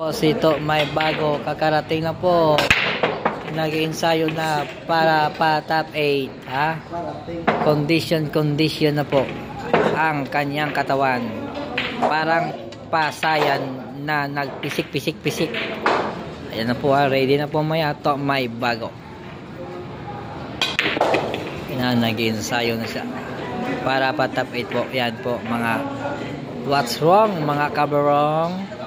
Si To may bago, kakarating na po. Nag-ensayo na para pa top 8, ha? Condition na po ang kanyang katawan. Parang pasayan na nagpisik-pisik-pisik. Ayan na po, ha? Ready na po maya. To may bago. Nag-ensayo na siya para pa top 8 po. Yan po mga what's wrong, mga kabarong.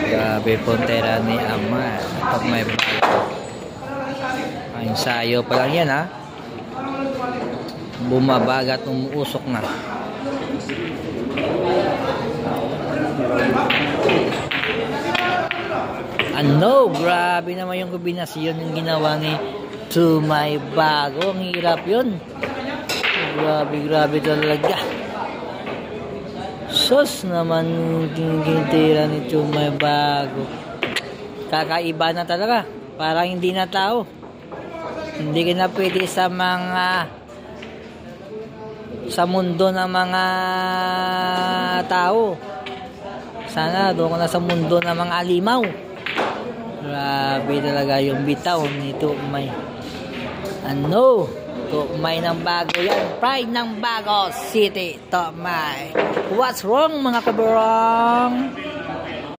Grabe puntera ni Ama. Pag may bago. Ang ensayo pa lang yan, ha. Bumabagat, umuusok na. Ano? Grabe naman yung kombinasyon yung ginawa ni To may bago. Ang hirap yun. Grabe talaga. Sus naman ginitira ni To may bago. Kakaiba na talaga. Parang hindi na tao. Hindi ka na pwede sa mundo ng mga tao. Sana doon ko na sa mundo ng mga alimaw. Grabe talaga yung bitaw ni To may. Ano? To may ng bago yan. Pride ng Bago City. To may. What's wrong mga kabarong?